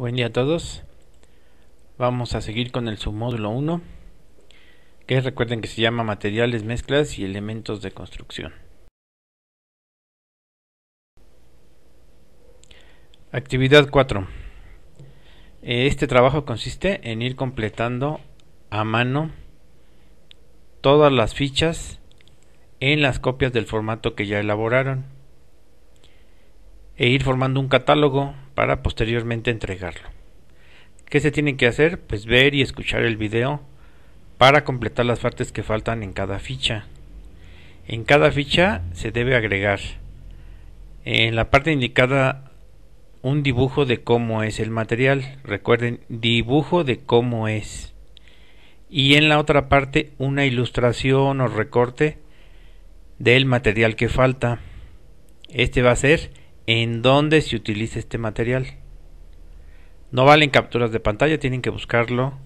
Buen día a todos. Vamos a seguir con el submódulo 1, que recuerden que se llama materiales, mezclas y elementos de construcción. Actividad 4. Este trabajo consiste en ir completando a mano todas las fichas en las copias del formato que ya elaboraron e ir formando un catálogo para posteriormente entregarlo. ¿Qué se tiene que hacer? Pues ver y escuchar el video para completar las partes que faltan en cada ficha. En cada ficha se debe agregar en la parte indicada un dibujo de cómo es el material. Recuerden, dibujo de cómo es. Y en la otra parte una ilustración o recorte del material que falta. Este va a ser en dónde se utiliza este material. No valen capturas de pantalla, tienen que buscarlo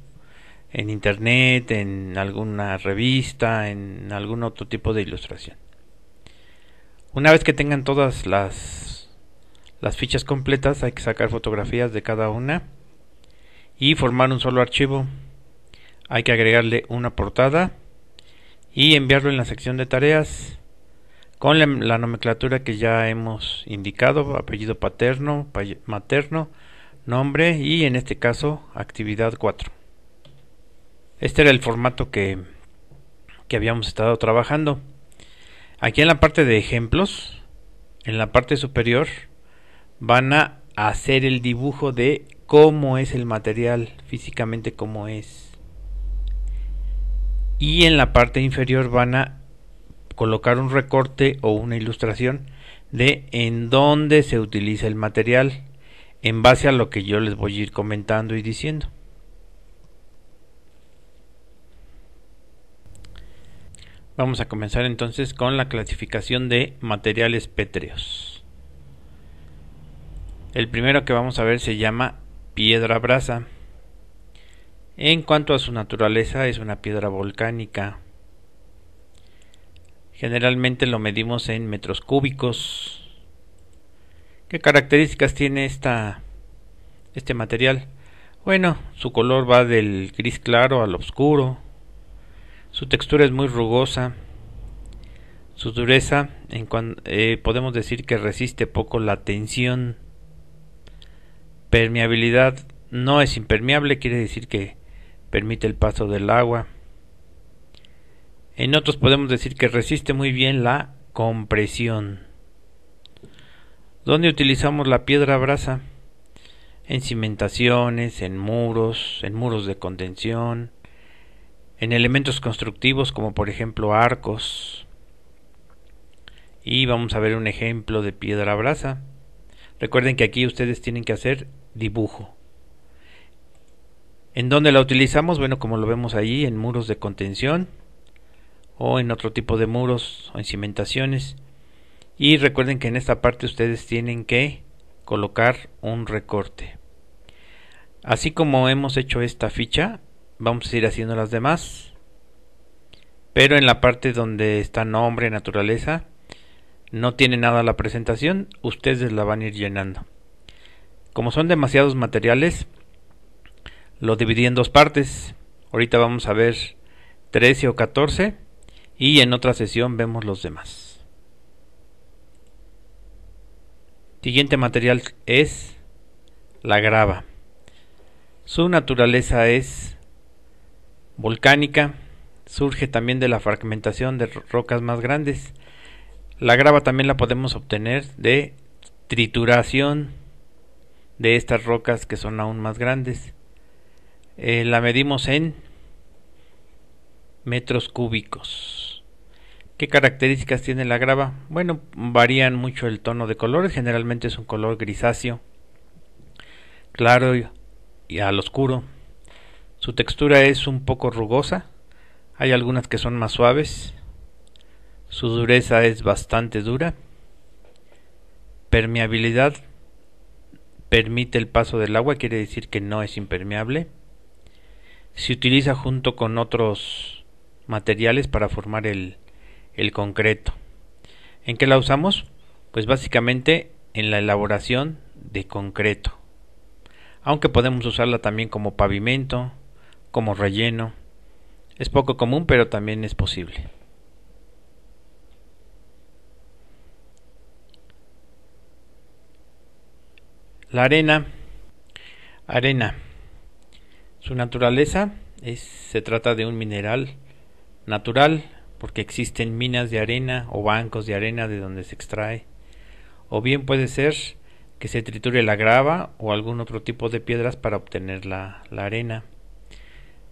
en internet, en alguna revista, en algún otro tipo de ilustración. Una vez que tengan todas las fichas completas, hay que sacar fotografías de cada una y formar un solo archivo. Hay que agregarle una portada y enviarlo en la sección de tareas con la nomenclatura que ya hemos indicado: apellido paterno, materno, nombre y en este caso actividad 4. Este era el formato que habíamos estado trabajando. Aquí en la parte de ejemplos, en la parte superior, van a hacer el dibujo de cómo es el material, físicamente cómo es. Y en la parte inferior van a colocar un recorte o una ilustración de en dónde se utiliza el material, en base a lo que yo les voy a ir comentando y diciendo. Vamos a comenzar entonces con la clasificación de materiales pétreos. El primero que vamos a ver se llama piedra brasa. En cuanto a su naturaleza, es una piedra volcánica. Generalmente lo medimos en metros cúbicos. ¿Qué características tiene este material? Bueno, su color va del gris claro al oscuro. Su textura es muy rugosa. Su dureza, podemos decir que resiste poco la tensión. Permeabilidad, no es impermeable, quiere decir que permite el paso del agua. En otros podemos decir que resiste muy bien la compresión. ¿Dónde utilizamos la piedra brasa? En cimentaciones, en muros de contención, en elementos constructivos como por ejemplo arcos. Y vamos a ver un ejemplo de piedra brasa. Recuerden que aquí ustedes tienen que hacer dibujo. ¿En dónde la utilizamos? Bueno, como lo vemos ahí, en muros de contención o en otro tipo de muros o en cimentaciones. Y recuerden que en esta parte ustedes tienen que colocar un recorte. Así como hemos hecho esta ficha, vamos a ir haciendo las demás, pero en la parte donde está nombre, naturaleza, no tiene nada la presentación, ustedes la van a ir llenando. Como son demasiados materiales, lo dividí en dos partes. Ahorita vamos a ver 13 o 14 y en otra sesión vemos los demás. Siguiente material es la grava. Su naturaleza es volcánica, surge también de la fragmentación de rocas más grandes. La grava también la podemos obtener de trituración de estas rocas que son aún más grandes. La medimos en metros cúbicos. ¿Qué características tiene la grava? Bueno, varían mucho el tono de colores, generalmente es un color grisáceo, claro y al oscuro. Su textura es un poco rugosa, hay algunas que son más suaves. Su dureza es bastante dura. Permeabilidad, permite el paso del agua, quiere decir que no es impermeable. Se utiliza junto con otros materiales para formar el concreto. ¿En qué la usamos? Pues básicamente en la elaboración de concreto. aunque podemos usarla también como pavimento, como relleno. Es poco común, pero también es posible. La arena, su naturaleza se trata de un mineral natural, porque existen minas de arena o bancos de arena de donde se extrae, o bien puede ser que se triture la grava o algún otro tipo de piedras para obtener la arena.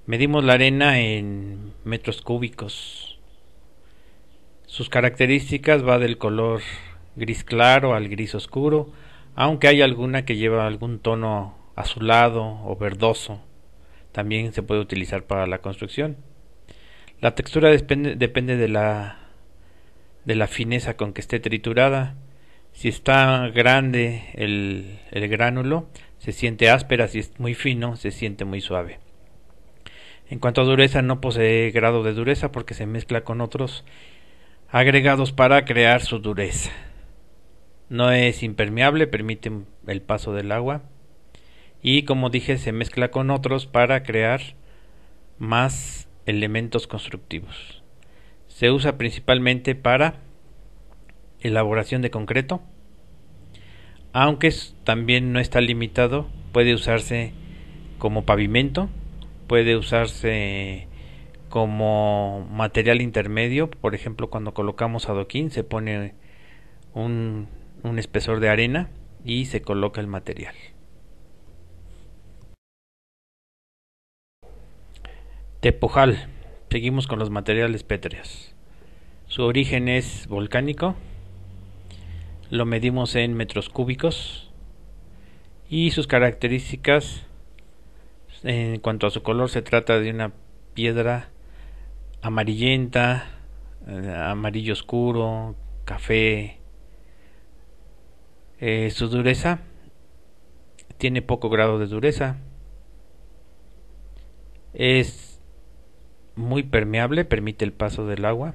Medimos la arena en metros cúbicos. Sus características va del color gris claro al gris oscuro, aunque hay alguna que lleva algún tono azulado o verdoso. También se puede utilizar para la construcción. La textura depende de la fineza con que esté triturada. Si está grande el gránulo, se siente áspera; si es muy fino, se siente muy suave. En cuanto a dureza, no posee grado de dureza porque se mezcla con otros agregados para crear su dureza. No es impermeable, permite el paso del agua, y como dije, se mezcla con otros para crear más elementos constructivos. Se usa principalmente para elaboración de concreto, aunque también no está limitado. Puede usarse como pavimento, puede usarse como material intermedio. Por ejemplo, cuando colocamos adoquín, se pone un espesor de arena y se coloca el material. Tepojal. Seguimos con los materiales pétreos. Su origen es volcánico. Lo medimos en metros cúbicos. Y sus características, en cuanto a su color, se trata de una piedra amarillenta, amarillo oscuro, café. Su dureza tiene poco grado de dureza. Es muy permeable, permite el paso del agua.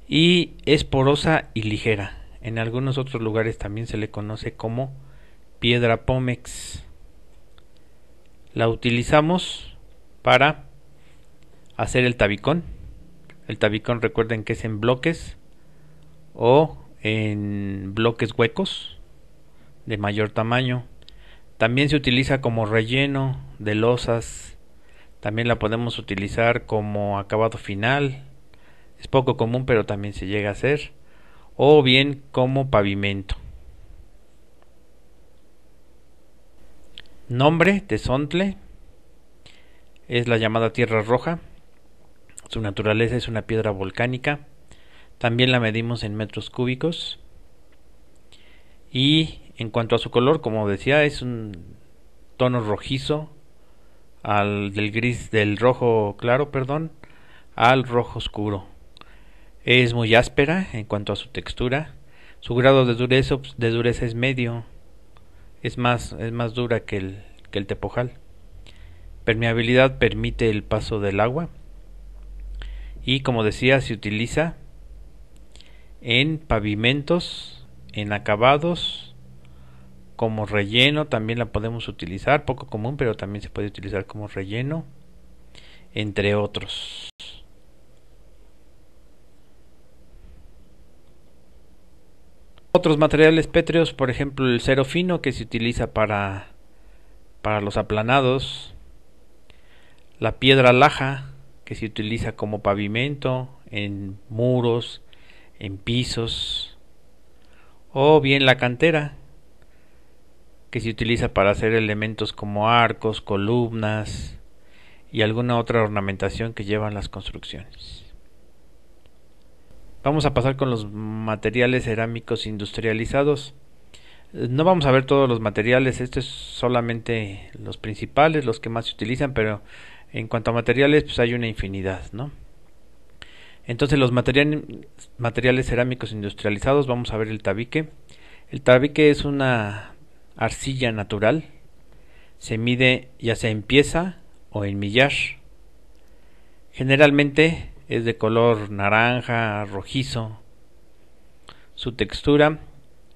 Y es porosa y ligera. En algunos otros lugares también se le conoce como piedra pómex. La utilizamos para hacer el tabicón. El tabicón, recuerden que es en bloques o en bloques huecos de mayor tamaño. También se utiliza como relleno de losas. También la podemos utilizar como acabado final. Es poco común, pero también se llega a hacer. O bien como pavimento. Nombre: tezontle. Es la llamada tierra roja. Su naturaleza es una piedra volcánica. También la medimos en metros cúbicos. Y en cuanto a su color, como decía, es un tono rojizo del rojo claro, al rojo oscuro. Es muy áspera en cuanto a su textura. Su grado de dureza es medio. Es más dura que el tepojal. Permeabilidad: permite el paso del agua. Y como decía, se utiliza en pavimentos, en acabados, como relleno. También la podemos utilizar, poco común, pero también se puede utilizar como relleno, entre otros. Otros materiales pétreos, por ejemplo el cero fino, que se utiliza para los aplanados. La piedra laja, que se utiliza como pavimento, en muros, en pisos. O bien la cantera, que se utiliza para hacer elementos como arcos, columnas y alguna otra ornamentación que llevan las construcciones. Vamos a pasar con los materiales cerámicos industrializados. No vamos a ver todos los materiales, esto es solamente los principales, los que más se utilizan, pero en cuanto a materiales, pues hay una infinidad, ¿no? Entonces, los materiales cerámicos industrializados, vamos a ver el tabique. El tabique es una arcilla natural. Se mide ya sea en pieza o en millar. Generalmente es de color naranja, rojizo. Su textura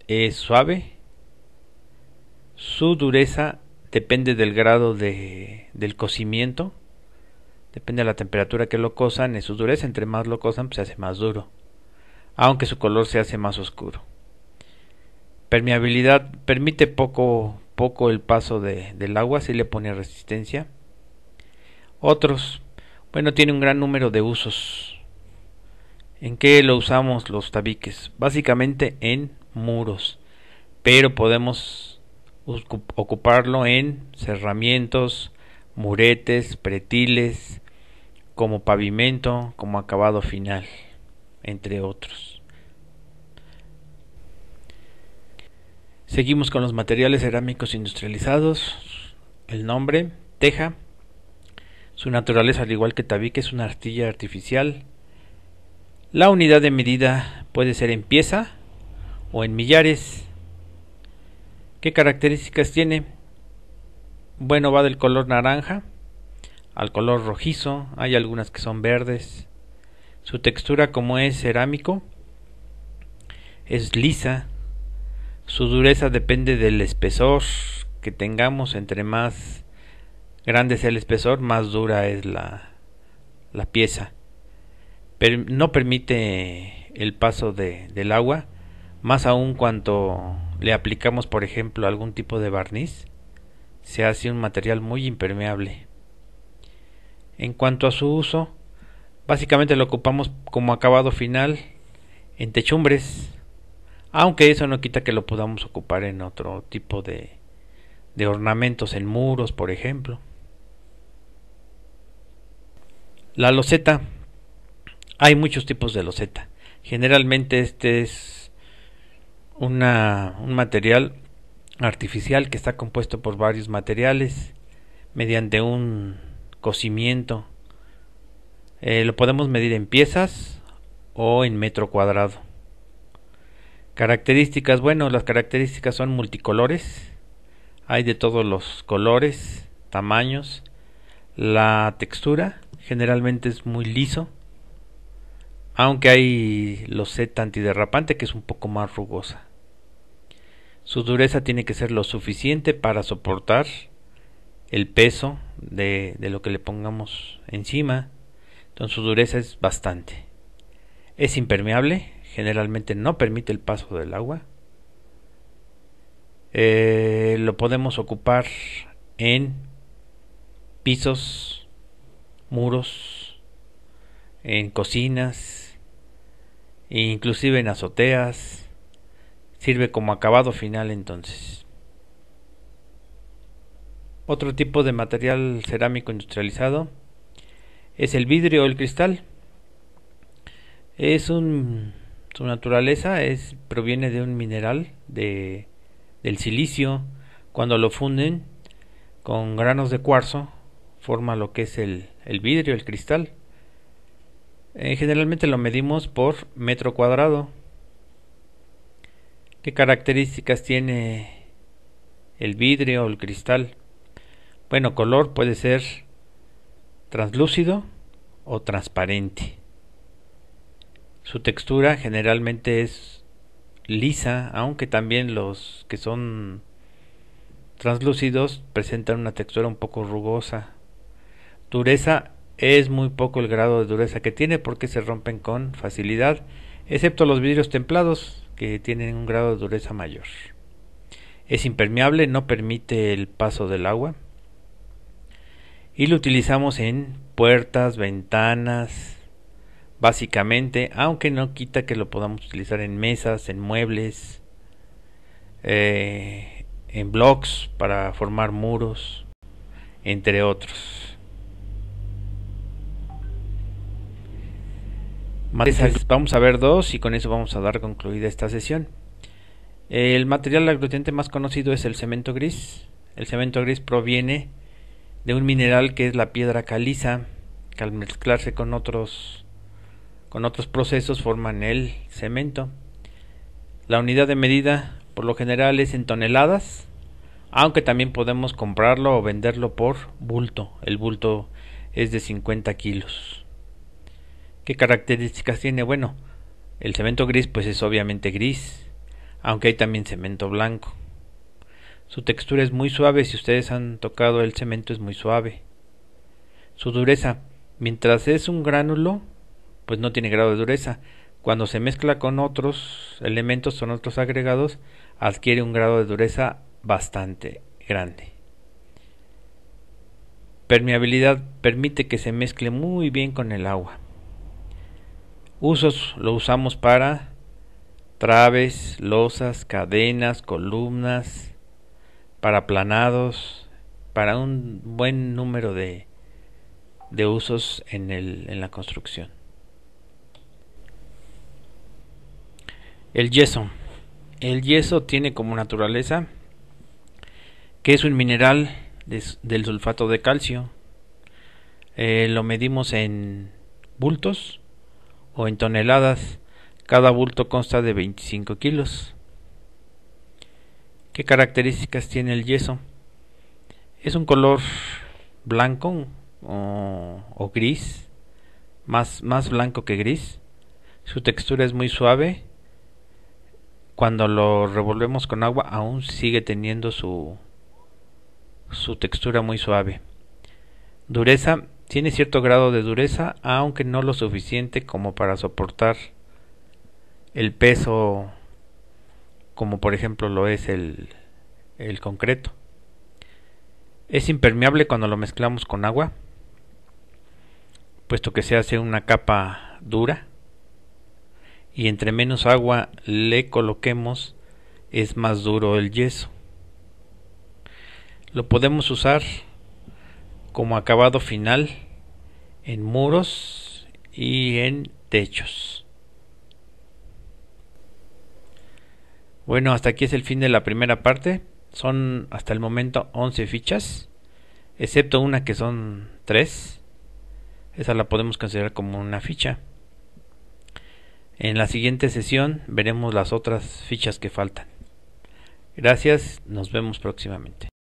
es suave. Su dureza depende del grado del cocimiento, depende de la temperatura que lo cosan, en su dureza, entre más lo cosan, pues se hace más duro, aunque su color se hace más oscuro. Permeabilidad, permite poco el paso del agua, si le pone resistencia. Otros, bueno, tiene un gran número de usos. ¿En qué lo usamos los tabiques? Básicamente en muros, pero podemos ocuparlo en cerramientos, muretes, pretiles, como pavimento, como acabado final, entre otros. Seguimos con los materiales cerámicos industrializados. El nombre, teja. Su naturaleza, al igual que tabique, es una arcilla artificial. La unidad de medida puede ser en pieza o en millares. ¿Qué características tiene? Bueno, va del color naranja al color rojizo, hay algunas que son verdes. Su textura, como es cerámico, es lisa. Su dureza depende del espesor que tengamos. Entre más grande sea el espesor, más dura es la pieza. Pero no permite el paso del agua, más aún cuando le aplicamos, por ejemplo, algún tipo de barniz. Se hace un material muy impermeable. En cuanto a su uso, básicamente lo ocupamos como acabado final en techumbres, aunque eso no quita que lo podamos ocupar en otro tipo de ornamentos, en muros, por ejemplo. La loseta, hay muchos tipos de loseta. Generalmente este es un material artificial que está compuesto por varios materiales mediante un cocimiento. Lo podemos medir en piezas o en metro cuadrado. Características, bueno, las características son multicolores, hay de todos los colores, tamaños. La textura generalmente es muy liso, aunque hay loseta antiderrapante que es un poco más rugosa. Su dureza tiene que ser lo suficiente para soportar el peso de lo que le pongamos encima. Entonces su dureza es bastante. Es impermeable, generalmente no permite el paso del agua. Lo podemos ocupar en pisos, muros, en cocinas, inclusive en azoteas. Sirve como acabado final entonces. Otro tipo de material cerámico industrializado es el vidrio o el cristal. Su naturaleza proviene de un mineral del silicio. Cuando lo funden con granos de cuarzo, forma lo que es el vidrio, el cristal. Generalmente lo medimos por metro cuadrado. ¿Qué características tiene el vidrio o el cristal? Bueno, color puede ser translúcido o transparente. Su textura generalmente es lisa, aunque también los que son translúcidos presentan una textura un poco rugosa. Dureza, es muy poco el grado de dureza que tiene porque se rompen con facilidad, excepto los vidrios templados que tienen un grado de dureza mayor. Es impermeable, no permite el paso del agua. Y lo utilizamos en puertas, ventanas, básicamente, aunque no quita que lo podamos utilizar en mesas, en muebles, en blocks para formar muros, entre otros. Vamos a ver dos y con eso vamos a dar concluida esta sesión. El material aglutinante más conocido es el cemento gris. El cemento gris proviene de un mineral que es la piedra caliza, que al mezclarse con otros procesos forman el cemento. La unidad de medida por lo general es en toneladas, aunque también podemos comprarlo o venderlo por bulto. El bulto es de 50 kilos. ¿Qué características tiene? Bueno, el cemento gris pues es obviamente gris, aunque hay también cemento blanco. Su textura es muy suave, si ustedes han tocado el cemento es muy suave. Su dureza, mientras es un gránulo, pues no tiene grado de dureza. Cuando se mezcla con otros elementos, con otros agregados, adquiere un grado de dureza bastante grande. Permeabilidad, permite que se mezcle muy bien con el agua. Usos, lo usamos para traves, losas, cadenas, columnas, para aplanados, para un buen número de usos en la construcción. El yeso. El yeso tiene como naturaleza que es un mineral del sulfato de calcio. Lo medimos en bultos o en toneladas. Cada bulto consta de 25 kilos. ¿Qué características tiene el yeso? Es un color blanco o gris, más blanco que gris. Su textura es muy suave. Cuando lo revolvemos con agua aún sigue teniendo su textura muy suave. Dureza, tiene cierto grado de dureza, aunque no lo suficiente como para soportar el peso, como por ejemplo lo es el concreto. Es impermeable cuando lo mezclamos con agua, puesto que se hace una capa dura, y entre menos agua le coloquemos es más duro el yeso. Lo podemos usar como acabado final en muros y en techos. Bueno, hasta aquí es el fin de la primera parte. Son hasta el momento 11 fichas, excepto una que son 3. Esa la podemos considerar como una ficha. En la siguiente sesión veremos las otras fichas que faltan. Gracias, nos vemos próximamente.